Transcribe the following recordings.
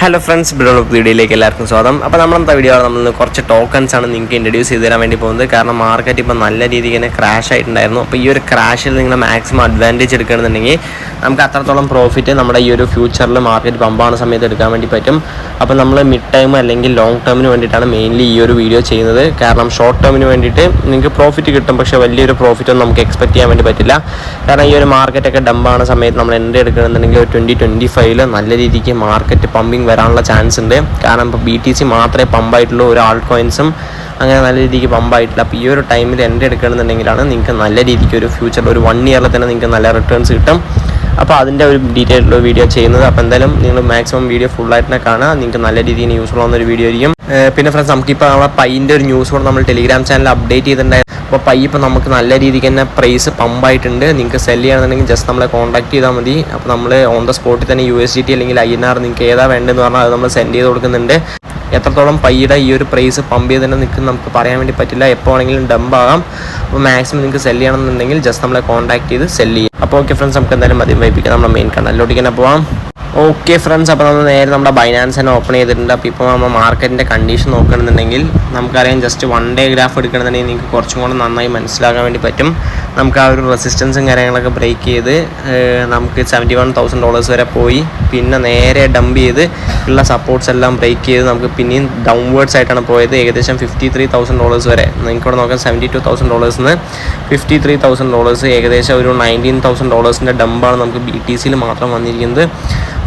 Hello friends, വീഡിയോയിലേക്ക് എല്ലാവർക്കും സ്വാഗതം. അപ്പോൾ നമ്മളെന്താ വീഡിയോ നമ്മൾ കുറച്ച് ടോക്കൺസ് ആണ് നിങ്ങൾക്ക് ഇൻട്രൊഡ്യൂസ് ചെയ്ത് തരാൻ വേണ്ടി പോകുന്നത്. കാരണം മാർക്കറ്റ് ഇപ്പോൾ നല്ല രീതിക്ക് തന്നെ ക്രാഷ് ആയിട്ടുണ്ടായിരുന്നു. അപ്പോൾ ഈ ഒരു ക്രാഷിൽ നിങ്ങൾ മാക്സിമം അഡ്വാൻറ്റേജ് എടുക്കണമെന്നുണ്ടെങ്കിൽ നമുക്ക് അത്രത്തോളം പ്രോഫിറ്റ് നമ്മുടെ ഈ ഒരു ഫ്യൂച്ചറിൽ മാർക്കറ്റ് പമ്പാണ് സമയത്ത് എടുക്കാൻ വേണ്ടി പറ്റും. അപ്പോൾ നമ്മൾ മിഡ് ടൈം അല്ലെങ്കിൽ ലോങ് ടേമിന് വേണ്ടിയിട്ടാണ് മെയിൻലി ഈ ഒരു വീഡിയോ ചെയ്യുന്നത്. കാരണം ഷോർട്ട് ടേമിന് വേണ്ടിയിട്ട് നിങ്ങൾക്ക് പ്രോഫിറ്റ് കിട്ടും, പക്ഷേ വലിയൊരു പ്രോഫിറ്റ് ഒന്നും നമുക്ക് എക്സ്പെക്ട് ചെയ്യാൻ വേണ്ടി പറ്റില്ല. കാരണം ഈ ഒരു മാർക്കറ്റൊക്കെ ഡംപാണ് സമയത്ത് നമ്മൾ എൻട്രി എടുക്കണമെന്നുണ്ടെങ്കിൽ ഒരു 2025 നല്ല രീതിക്ക് മാർക്കറ്റ് പമ്പിങ് വരാനുള്ള ചാൻസ് ഉണ്ട്. കാരണം ഇപ്പോൾ BTC മാത്രമേ പമ്പായിട്ടുള്ളൂ, ഒരു ആൾട്ട് കോയിൻസും അങ്ങനെ നല്ല രീതിക്ക് പമ്പായിട്ടില്ല. അപ്പോൾ ഈ ഒരു ടൈമിൽ എൻട്രി എടുക്കണമെന്നുണ്ടെങ്കിലാണ് നിങ്ങൾക്ക് നല്ല രീതിക്ക് ഒരു ഫ്യൂച്ചറിൽ ഒരു 1 ഇയറിൽ തന്നെ നിങ്ങൾക്ക് നല്ല റിട്ടേൺസ് കിട്ടും. അപ്പോൾ അതിൻ്റെ ഒരു ഡീറ്റെയിൽഡ് വീഡിയോ ചെയ്യുന്നത്. അപ്പോൾ എന്തായാലും നിങ്ങൾ മാക്സിമം വീഡിയോ ഫുള്ളായിട്ട് തന്നെ കാണുക, നിങ്ങൾക്ക് നല്ല രീതിയിൽ യൂസ്ഫുൾ ആവുന്ന ഒരു വീഡിയോ ആയിരിക്കും. പിന്നെ ഫ്രണ്ട്സ്, നമുക്കിപ്പോൾ നമ്മളെ പൈൻ്റെ ഒരു ന്യൂസ് കൂടെ നമ്മൾ ടെലിഗ്രാം ചാനൽ അപ്ഡേറ്റ് ചെയ്തിട്ടുണ്ടായിരുന്നു. അപ്പോൾ പൈ ഇപ്പോൾ നമുക്ക് നല്ല രീതിക്ക് തന്നെ പ്രൈസ് പമ്പായിട്ടുണ്ട്. നിങ്ങൾക്ക് സെല് ചെയ്യണമെന്നുണ്ടെങ്കിൽ ജസ്റ്റ് നമ്മളെ കോൺടാക്ട് ചെയ്താൽ മതി. അപ്പോൾ നമ്മൾ ഓൺ ദ സ്പോട്ടിൽ തന്നെ USDT അല്ലെങ്കിൽ INR നിങ്ങൾക്ക് ഏതാ വേണ്ടതെന്ന് പറഞ്ഞാൽ അത് നമ്മൾ സെൻഡ് ചെയ്ത് കൊടുക്കുന്നുണ്ട്. എത്രത്തോളം പൈയുടെ ഈ ഒരു പ്രൈസ് പമ്പ് ചെയ്ത് തന്നെ നിങ്ങൾക്ക് നമുക്ക് പറയാൻ വേണ്ടി പറ്റില്ല, എപ്പോൾ ആണെങ്കിലും ഡംപ് ആകാം. അപ്പോൾ മാക്സിമം നിങ്ങൾക്ക് സെല് ചെയ്യണമെന്നുണ്ടെങ്കിൽ ജസ്റ്റ് നമ്മളെ കോൺടാക്ട് ചെയ്ത് സെല് ചെയ്യും. അപ്പോൾ ഓക്കെ ഫ്രണ്ട്സ്, നമുക്ക് എന്തായാലും മതി വൈപ്പിക്കാം, നമ്മുടെ മെയിൻ കണ്ടലിലോട്ടേക്ക് തന്നെ പോവാം. ഓക്കെ ഫ്രണ്ട്സ്, അപ്പോൾ നമ്മൾ നേരെ നമ്മുടെ ബൈനാൻസ് തന്നെ ഓപ്പൺ ചെയ്തിട്ടുണ്ട്. അപ്പോൾ ഇപ്പോൾ നമ്മൾ മാർക്കറ്റിൻ്റെ കണ്ടീഷൻ നോക്കണമെന്നുണ്ടെങ്കിൽ നമുക്കറിയാം, ജസ്റ്റ് 1 ഡേ ഗ്രാഫ് എടുക്കണമെന്നുണ്ടെങ്കിൽ നിങ്ങൾക്ക് കുറച്ചും കൂടെ നന്നായി മനസ്സിലാക്കാൻ വേണ്ടി പറ്റും. നമുക്ക് ആ ഒരു റെസിസ്റ്റൻസും കാര്യങ്ങളൊക്കെ ബ്രേക്ക് ചെയ്ത് നമുക്ക് $71,000 വരെ പോയി, പിന്നെ നേരെ ഡംപ് ചെയ്ത് ഉള്ള സപ്പോർട്ട്സ് എല്ലാം ബ്രേക്ക് ചെയ്ത് നമുക്ക് പിന്നെയും ഡൗൺവേർഡ്സ് ആയിട്ടാണ് പോയത്. ഏകദേശം $53,000 വരെ. നിങ്ങൾക്കിവിടെ നോക്കാം, $72,000 $53,000, ഏകദേശം ഒരു $19,000 ഡംപാണ് നമുക്ക് BTCയിൽ മാത്രം വന്നിരിക്കുന്നത്.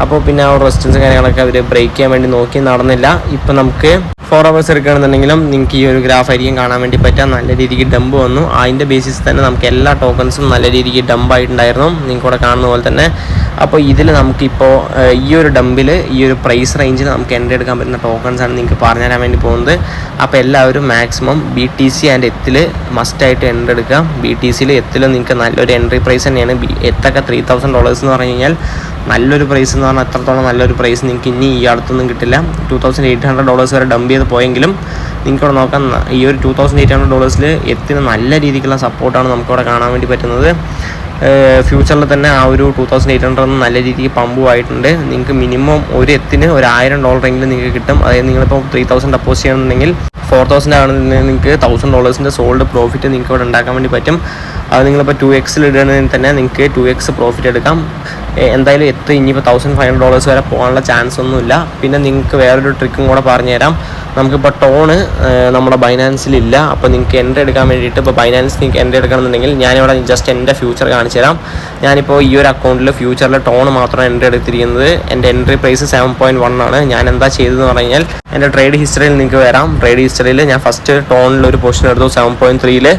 അപ്പോൾ പിന്നെ ആ റെസിസ്റ്റൻസ് കാര്യങ്ങളൊക്കെ അവർ ബ്രേക്ക് ചെയ്യാൻ വേണ്ടി നോക്കി, നടന്നില്ല. ഇപ്പം നമുക്ക് 4 hours എടുക്കുകയാണെന്നുണ്ടെങ്കിലും നിങ്ങൾക്ക് ഈ ഒരു ഗ്രാഫ് ആയിരിക്കും കാണാൻ വേണ്ടി പറ്റുക. നല്ല രീതിക്ക് ഡംപ് വന്നു. അതിൻ്റെ ബേസിസ് തന്നെ നമുക്ക് എല്ലാ ടോക്കൺസും നല്ല രീതിക്ക് ഡംപായിട്ടുണ്ടായിരുന്നു, നിങ്ങൾക്കിവിടെ കാണുന്ന പോലെ തന്നെ. അപ്പോൾ ഇതിൽ നമുക്കിപ്പോൾ ഈ ഒരു ഡംപിൽ ഈ ഒരു പ്രൈസ് റേഞ്ചിൽ നമുക്ക് എൻട്രി എടുക്കാൻ പറ്റുന്ന ടോക്കൺസാണ് നിങ്ങൾക്ക് പറഞ്ഞു തരാൻ വേണ്ടി പോകുന്നത്. അപ്പോൾ എല്ലാവരും മാക്സിമം BTC ആൻഡ് എത്തിൽ മസ്റ്റായിട്ട് എൻട്രി എടുക്കുക. BTCയിൽ എത്തിൽ നിങ്ങൾക്ക് നല്ലൊരു എൻട്രി പ്രൈസ് തന്നെയാണ്. എത്തൊക്കെ $3,000 എന്ന് പറഞ്ഞു കഴിഞ്ഞാൽ നല്ലൊരു പ്രൈസ് എന്ന് പറഞ്ഞാൽ അത്രത്തോളം നല്ലൊരു പ്രൈസ് നിങ്ങൾക്ക് ഇനി ഈ അടുത്തൊന്നും കിട്ടില്ല. $2,800 വരെ ഡംപ് ചെയ്ത് പോയെങ്കിലും നിങ്ങൾക്കിവിടെ നോക്കാം, ഈ ഒരു $2,800 എത്തിന് നല്ല രീതിക്കുള്ള സപ്പോർട്ടാണ് നമുക്കിവിടെ കാണാൻ വേണ്ടി പറ്റുന്നത്. ഫ്യൂച്ചറിൽ തന്നെ ആ ഒരു 2,800 നല്ല രീതിക്ക് പമ്പുമായിട്ടുണ്ട്. നിങ്ങൾക്ക് മിനിമം ഒരു എത്തിന് $1,000 നിങ്ങൾക്ക് കിട്ടും. അതായത് നിങ്ങളിപ്പോൾ 3,000 ഡെപ്പോസിറ്റ് ചെയ്യണമെന്നുണ്ടെങ്കിൽ 4,000 ആണെന്നുണ്ടെങ്കിൽ നിങ്ങൾക്ക് $1,000 സോൾഡ് പ്രോഫിറ്റ് നിങ്ങൾക്ക് ഇവിടെ ഉണ്ടാക്കാൻ വേണ്ടി പറ്റും. അത് നിങ്ങളിപ്പോൾ 2x ഇടുകയാണെങ്കിൽ തന്നെ നിങ്ങൾക്ക് 2x പ്രോഫിറ്റ് എടുക്കാം. എന്തായാലും ഇനിയിപ്പോൾ $1,500 വരെ പോകാനുള്ള ചാൻസ് ഒന്നുമില്ല. പിന്നെ നിങ്ങൾക്ക് വേറൊരു ട്രിക്കും കൂടെ പറഞ്ഞുതരാം. നമുക്കിപ്പോൾ ടോണ് നമ്മുടെ ബൈനാൻസിലില്ല. അപ്പോൾ നിങ്ങൾക്ക് എൻട്രി എടുക്കാൻ വേണ്ടിയിട്ട് ഇപ്പോൾ ബൈനാൻസ് നിങ്ങൾക്ക് എൻട്രി എടുക്കണമെന്നുണ്ടെങ്കിൽ ഞാനിവിടെ ജസ്റ്റ് എൻ്റെ ഫ്യൂച്ചർ കാണിച്ചു തരാം. ഞാനിപ്പോൾ ഈ ഒരു അക്കൗണ്ടിൽ ഫ്യൂച്ചറിൽ ടോണ് മാത്രം എൻട്രി എടുത്തിരിക്കുന്നത്. എൻ്റെ എൻട്രി പ്രൈസ് 7.1 ആണ്. ഞാൻ എന്താ ചെയ്തതെന്ന് പറഞ്ഞു കഴിഞ്ഞാൽ, എൻ്റെ ട്രേഡ് ഹിസ്റ്ററിയിൽ നിങ്ങൾക്ക് വരാം. ട്രേഡ് ഹിസ്റ്ററിയിൽ ഞാൻ ഫസ്റ്റ് ടോണിലൊരു പൊസിഷൻ എടുത്തു 7.3.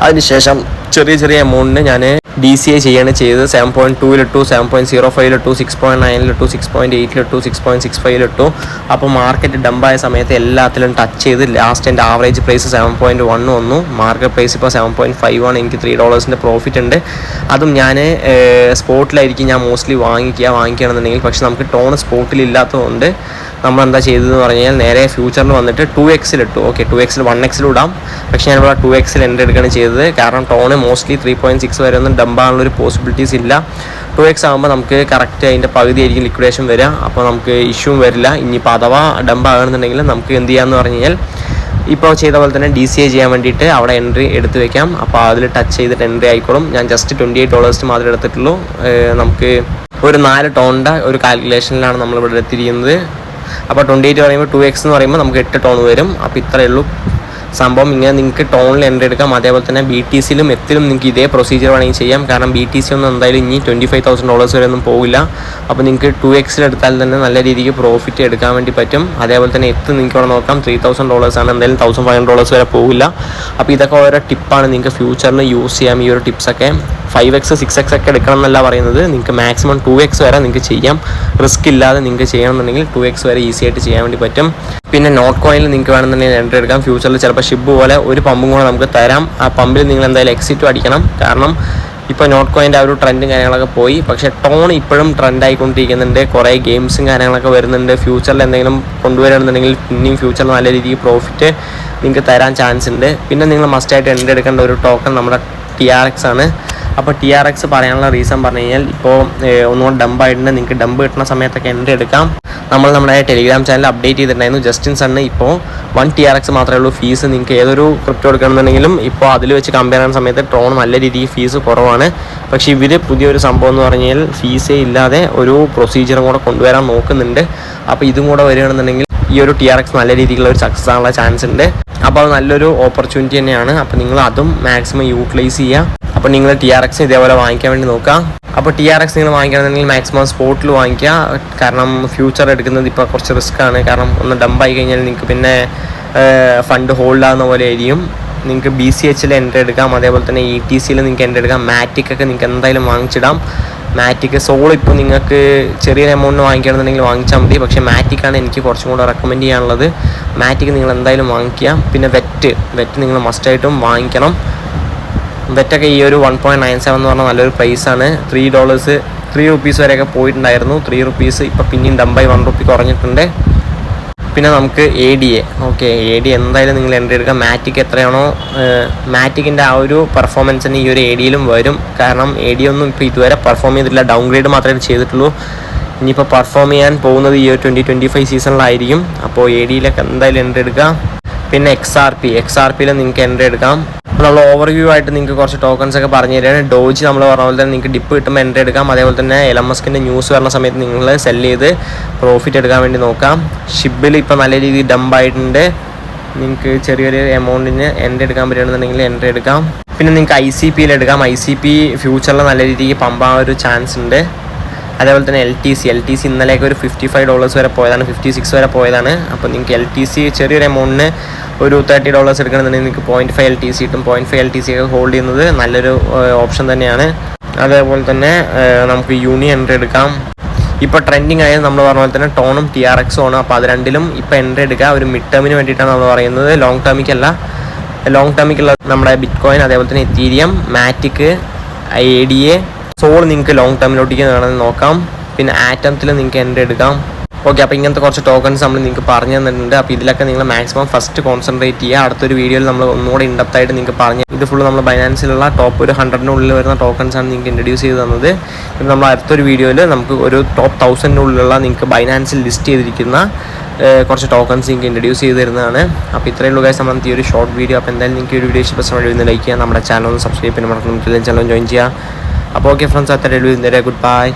അതിനുശേഷം ചെറിയ എമൗണ്ടിന് ഞാൻ DCA ചെയ്യാണ് ചെയ്തത്. 7.2 7.05 6.9 6.8 6.65 അപ്പോൾ മാർക്കറ്റ് ഡംപായ സമയത്ത് എല്ലാത്തിലും ടച്ച് ചെയ്ത് ലാസ്റ്റ് എൻ്റെ ആവറേജ് പ്രൈസ് 7.1 വന്നു. മാർക്കറ്റ് പ്രൈസ് ഇപ്പോൾ 7.5 ആണ്. എനിക്ക് $3 പ്രോഫിറ്റ് ഉണ്ട്. അതും ഞാൻ സ്പോട്ടിലായിരിക്കും ഞാൻ മോസ്റ്റ്ലി വാങ്ങിക്കുകയാണെന്നുണ്ടെങ്കിൽ. പക്ഷെ നമുക്ക് ടോൺ സ്പോട്ടിലില്ലാത്തതുകൊണ്ട് നമ്മളെന്താ ചെയ്തതെന്ന് പറഞ്ഞു കഴിഞ്ഞാൽ, നേരെ ഫ്യൂച്ചറിൽ വന്നിട്ട് 2x ഇട്ടു. ഓക്കെ, 2x 1x ഇടാം. പക്ഷേ ഞാനിവിടെ 2x എൻട്രി എടുക്കുകയാണ് ചെയ്തത്. കാരണം ടോണ് മോസ്റ്റ്ലി 3.6 വരെ ഒന്നും ഡംപാകാനുള്ളൊരു പോസിബിലിറ്റീസ് ഇല്ല. 2x ആകുമ്പോൾ നമുക്ക് കറക്റ്റ് അതിൻ്റെ പകുതി ആയിരിക്കും ലിക്വിഡേഷൻ വരിക. അപ്പോൾ നമുക്ക് ഇഷ്യൂവും വരില്ല. ഇനിയിപ്പോൾ അഥവാ ഡംപാകണമെന്നുണ്ടെങ്കിൽ നമുക്ക് എന്ത് ചെയ്യാമെന്ന് പറഞ്ഞു കഴിഞ്ഞാൽ, ഇപ്പോൾ ചെയ്ത പോലെ തന്നെ DCA ചെയ്യാൻ വേണ്ടിയിട്ട് അവിടെ എൻട്രി എടുത്ത് വെക്കാം. അപ്പോൾ അതിൽ ടച്ച് ചെയ്തിട്ട് എൻട്രി ആയിക്കോളും. ഞാൻ ജസ്റ്റ് $28 മാത്രമേ എടുത്തിട്ടുള്ളൂ. നമുക്ക് ഒരു 4 ടോണിൻ്റെ ഒരു കാൽക്കുലേഷനിലാണ് നമ്മളിവിടെ എത്തിയിരിക്കുന്നത്. അപ്പോൾ 28 പറയുമ്പോൾ 2x എന്ന് പറയുമ്പോൾ നമുക്ക് 8 ടോൺ വരും. അപ്പോൾ ഇത്രയേ ഉള്ളൂ സംഭവം. ഇങ്ങനെ നിങ്ങൾക്ക് ടോണിൽ എൻട്രി എടുക്കാം. അതേപോലെ തന്നെ BTCയിലും എത്തിലും നിങ്ങൾക്ക് ഇതേ പ്രൊസീജിയർ വേണമെങ്കിൽ ചെയ്യാം. കാരണം BTC ഒന്നും എന്തായാലും ഇനി $25,000 വരെ ഒന്നും പോകില്ല. അപ്പോൾ നിങ്ങൾക്ക് 2x എടുത്താൽ തന്നെ നല്ല രീതിക്ക് പ്രോഫിറ്റ് എടുക്കാൻ വേണ്ടി പറ്റും. അതേപോലെ തന്നെ എത്ത് നിങ്ങൾക്ക് ഇവിടെ നോക്കാം, $3,000 ആണ്. എന്തായാലും $1,500 വരെ പോകില്ല. അപ്പോൾ ഇതൊക്കെ ഓരോ ടിപ്പാണ്. നിങ്ങൾക്ക് ഫ്യൂച്ചറിൽ യൂസ് ചെയ്യാം ഈ ഒരു ടിപ്സൊക്കെ. 5x 6x ഒക്കെ എടുക്കണം എന്നല്ല പറയുന്നത്. നിങ്ങൾക്ക് മാക്സിമം 2x വരെ നിങ്ങൾക്ക് ചെയ്യാം. റിസ്ക് ഇല്ലാതെ നിങ്ങൾക്ക് ചെയ്യണമെന്നുണ്ടെങ്കിൽ 2x വരെ ഈസി ആയിട്ട് ചെയ്യാൻ വേണ്ടി പറ്റും. പിന്നെ നോട്ട് കോയിനിൽ നിങ്ങൾക്ക് വേണമെന്നുണ്ടെങ്കിൽ എൻട്രി എടുക്കാം. ഫ്യൂച്ചറിൽ ചിലപ്പോൾ ഷിപ്പ് പോലെ ഒരു പമ്പും കൂടെ നമുക്ക് തരാം. ആ പമ്പിൽ നിങ്ങൾ എന്തായാലും എക്സിറ്റും അടിക്കണം. കാരണം ഇപ്പോൾ നോട്ട് കോയിൻ്റെ ആ ഒരു ട്രെൻഡും കാര്യങ്ങളൊക്കെ പോയി. പക്ഷേ ടോൺ ഇപ്പോഴും ട്രെൻഡ് ആയിക്കൊണ്ടിരിക്കുന്നുണ്ട്. കുറേ ഗെയിംസും കാര്യങ്ങളൊക്കെ വരുന്നുണ്ട്. ഫ്യൂച്ചറിൽ എന്തെങ്കിലും കൊണ്ടുവരണമെന്നുണ്ടെങ്കിൽ പിന്നെയും ഫ്യൂച്ചറിൽ നല്ല രീതിക്ക് പ്രോഫിറ്റ് നിങ്ങൾക്ക് തരാൻ ചാൻസ് ഉണ്ട്. പിന്നെ നിങ്ങൾ മസ്റ്റായിട്ട് എൻട്രി എടുക്കേണ്ട ഒരു ടോക്കൺ നമ്മുടെ TRX ആണ്. അപ്പോൾ TRX പറയാനുള്ള റീസൺ പറഞ്ഞു കഴിഞ്ഞാൽ ഇപ്പോൾ ഒന്നുകൂടെ ഡംപ് ആയിട്ടുണ്ട്. നിങ്ങൾക്ക് ഡംപ് കിട്ടുന്ന സമയത്തൊക്കെ എൻട്രി എടുക്കാം. നമ്മൾ നമ്മുടെ ടെലിഗ്രാം ചാനൽ അപ്ഡേറ്റ് ചെയ്തിട്ടുണ്ടായിരുന്നു. ജസ്റ്റിൻ സണ്ണ് ഇപ്പോൾ 1 TRX മാത്രമേ ഉള്ളൂ ഫീസ്. നിങ്ങൾക്ക് ഏതൊരു ക്രിപ്റ്റോ എടുക്കണമെന്നുണ്ടെങ്കിലും ഇപ്പോൾ അതിൽ വെച്ച് കമ്പയർ ചെയ്യുന്ന സമയത്ത് ട്രോൺ നല്ല രീതിയിൽ ഫീസ് കുറവാണ്. പക്ഷേ ഇവർ പുതിയൊരു സംഭവം എന്ന് പറഞ്ഞു കഴിഞ്ഞാൽ ഫീസേ ഇല്ലാതെ ഒരു പ്രൊസീജിയറും കൂടെ കൊണ്ടുവരാൻ നോക്കുന്നുണ്ട്. അപ്പോൾ ഇതും കൂടെ വരികയാണെന്നുണ്ടെങ്കിൽ ഈ ഒരു TRX നല്ല രീതിയിലുള്ള ഒരു സക്സസ് ആകാനുള്ള ചാൻസ് ഉണ്ട്. അപ്പോൾ അത് നല്ലൊരു ഓപ്പർച്യൂണിറ്റി തന്നെയാണ്. അപ്പോൾ നിങ്ങൾ അതും മാക്സിമം യൂട്ടിലൈസ് ചെയ്യുക. അപ്പോൾ നിങ്ങൾ TRX ഇതേപോലെ വാങ്ങിക്കാൻ വേണ്ടി നോക്കുക. അപ്പോൾ TRX നിങ്ങൾ വാങ്ങിക്കണമെന്നുണ്ടെങ്കിൽ മാക്സിമം സ്പോട്ടിൽ വാങ്ങിക്കുക. കാരണം ഫ്യൂച്ചർ എടുക്കുന്നത് ഇപ്പോൾ കുറച്ച് റിസ്ക് ആണ്. കാരണം ഒന്ന് ഡംപ് ആയി കഴിഞ്ഞാൽ നിങ്ങൾക്ക് പിന്നെ ഫണ്ട് ഹോൾഡ് ആകുന്ന പോലെ ആയിരിക്കും. നിങ്ങൾക്ക് BCHൽ എൻട്രി എടുക്കാം, അതേപോലെ തന്നെ ETCയിൽ നിങ്ങൾക്ക് എൻട്രി എടുക്കാം. മാറ്റിക് ഒക്കെ നിങ്ങൾക്ക് എന്തായാലും വാങ്ങിച്ചിടാം. മാറ്റിക് സോൾ ഇപ്പോൾ നിങ്ങൾക്ക് ചെറിയൊരു എമൗണ്ട് വാങ്ങിക്കുകയാണെന്നുണ്ടെങ്കിൽ വാങ്ങിച്ചാൽ മതി. പക്ഷേ മാറ്റിക്കാണ് എനിക്ക് കുറച്ചും കൂടെ റെക്കമെൻഡ് ചെയ്യാനുള്ളത്. മാറ്റിക് നിങ്ങൾ എന്തായാലും വാങ്ങിക്കുക. പിന്നെ വെറ്റ് നിങ്ങൾ മസ്റ്റായിട്ടും വാങ്ങിക്കണം. വെറ്റൊക്കെ ഈ ഒരു 1.97 എന്ന് പറഞ്ഞാൽ നല്ലൊരു പ്രൈസാണ്. $3 വരെയൊക്കെ പോയിട്ടുണ്ടായിരുന്നു. $3 ഇപ്പോൾ പിന്നെയും ഡംബായി $1 കുറഞ്ഞിട്ടുണ്ട്. പിന്നെ നമുക്ക് ADA എന്തായാലും നിങ്ങൾ എൻട്രി എടുക്കുക. മാറ്റിക് എത്രയാണോ മാറ്റിക്കിൻ്റെ ആ ഒരു പെർഫോമൻസിന് ഈ ഒരു ADയിലും വരും. കാരണം AD ഒന്നും ഇപ്പോൾ ഇതുവരെ പെർഫോം ചെയ്തിട്ടില്ല. ഡൗൺഗ്രേഡ് മാത്രമേ ചെയ്തിട്ടുള്ളൂ. ഇനിയിപ്പോൾ പെർഫോം ചെയ്യാൻ പോകുന്നത് ഈ ഒരു 2025 സീസണിലായിരിക്കും. അപ്പോൾ ADയിലൊക്കെ എന്തായാലും എൻട്രി എടുക്കുക. പിന്നെ XRPയിൽ നിങ്ങൾക്ക് എൻട്രി എടുക്കാം. നമ്മൾ ഓവർവ്യൂ ആയിട്ട് നിങ്ങൾക്ക് കുറച്ച് ടോക്കൺസ് ഒക്കെ പറഞ്ഞു തരികയാണ്. ഡോജ് നമ്മൾ പറഞ്ഞ പോലെ തന്നെ നിങ്ങൾക്ക് ഡിപ്പ് കിട്ടുമ്പോൾ എൻട്രി എടുക്കാം. അതേപോലെ തന്നെ എലൻ മസ്കിൻ്റെ ന്യൂസ് വരുന്ന സമയത്ത് നിങ്ങൾ സെല് ചെയ്ത് പ്രോഫിറ്റ് എടുക്കാൻ വേണ്ടി നോക്കാം. ഷിബിൽ ഇപ്പോൾ നല്ല രീതിയിൽ ഡംപ് ആയിട്ടുണ്ട്. നിങ്ങൾക്ക് ചെറിയൊരു എമൗണ്ടിന് എൻട്രി എടുക്കാൻ പറ്റുകയാണെന്നുണ്ടെങ്കിൽ എൻട്രി എടുക്കാം. പിന്നെ നിങ്ങൾക്ക് ICPയിൽ എടുക്കാം. ICP ഫ്യൂച്ചറിൽ നല്ല രീതിക്ക് പമ്പാൻ ഒരു ചാൻസ് ഉണ്ട്. അതേപോലെ തന്നെ LTC ഇന്നലെയൊക്കെ ഒരു $55 വരെ പോയതാണ്, 56 വരെ പോയതാണ്. അപ്പോൾ നിങ്ങൾക്ക് LTC ചെറിയൊരു എമൗണ്ടിന് ഒരു $30 എടുക്കണമെന്നുണ്ടെങ്കിൽ നിങ്ങൾക്ക് 0.5 LTC കിട്ടും. 0.5 LTC ഒക്കെ ഹോൾഡ് ചെയ്യുന്നത് നല്ലൊരു ഓപ്ഷൻ തന്നെയാണ്. അതേപോലെ തന്നെ നമുക്ക് യൂണി എൻട്രി എടുക്കാം. ഇപ്പോൾ ട്രെൻഡിങ് ആയത് നമ്മൾ പറഞ്ഞ പോലെ തന്നെ ടോണും TRXും ആണ്. അപ്പോൾ അത് രണ്ടിലും ഇപ്പോൾ എൻട്രി എടുക്കുക. ഒരു മിഡ് ടേമിന് വേണ്ടിയിട്ടാണ് നമ്മൾ പറയുന്നത്, ലോങ് ടേമിക്കല്ല. ലോങ് ടേമിക്കുള്ള നമ്മുടെ ബിറ്റ്കോയിൻ, അതേപോലെ തന്നെ എത്തീരിയം, മാറ്റിക്, ADA, സോൾ നിങ്ങൾക്ക് ലോങ് ടേമിലോട്ടേക്ക് വേണമെന്ന് നോക്കാം. പിന്നെ ആറ്റംസിൽ നിങ്ങൾക്ക് എൻട്രി എടുക്കാം. ഓക്കെ, അപ്പോൾ ഇങ്ങനത്തെ കുറച്ച് ടോക്കൺസ് നമ്മൾ നിങ്ങൾക്ക് പറഞ്ഞു തന്നിട്ടുണ്ട്. അപ്പോൾ ഇതിലൊക്കെ നിങ്ങൾ മാക്സിമം ഫസ്റ്റ് കോൺസെൻട്രേറ്റ് ചെയ്യുക. അടുത്തൊരു വീഡിയോയിൽ നമ്മൾ ഒന്നുകൂടെ ഇൻഡെപ്തായിട്ട് നിങ്ങൾക്ക് പറഞ്ഞു. ഇത് ഫുള്ള് നമ്മൾ ബൈനാൻസിലുള്ള ടോപ്പ് ഒരു 100-നുള്ളിൽ വരുന്ന ടോക്കൺസാണ് നിങ്ങൾക്ക് ഇൻട്രൊഡ്യൂസ് ചെയ്ത് തന്നത്. പിന്നെ നമ്മൾ അടുത്തൊരു വീഡിയോയിൽ നമുക്ക് ഒരു ടോപ്പ് 1000-നുള്ളിലുള്ള നിങ്ങൾക്ക് ബൈനാൻസിൽ ലിസ്റ്റ് ചെയ്തിരിക്കുന്ന കുറച്ച് ടോക്കൺസ് നിങ്ങൾക്ക് ഇൻട്രൊഡ്യൂസ് ചെയ്ത് തരുന്നതാണ്. അപ്പോൾ ഇത്രയേ ഉള്ളൂ ഗൈസ് നമ്മുടെ ഈ ഒരു ഷോർട്ട് വീഡിയോ. അപ്പോൾ എന്തായാലും നിങ്ങൾക്ക് ഒരു വീഡിയോ ഇഷ്ടപ്പെട്ട ലൈക്ക് ചെയ്യുക, നമ്മുടെ ചാനൽ ഒന്ന് സബ്സ്ക്രൈബ് ചെയ്യാൻ മറക്കണം, ചാനൽ ജോയിൻ ചെയ്യുക. അപ്പോൾ ഓക്കെ ഫ്രണ്ട്സ്, അത്ര ഗുഡ് ബൈ.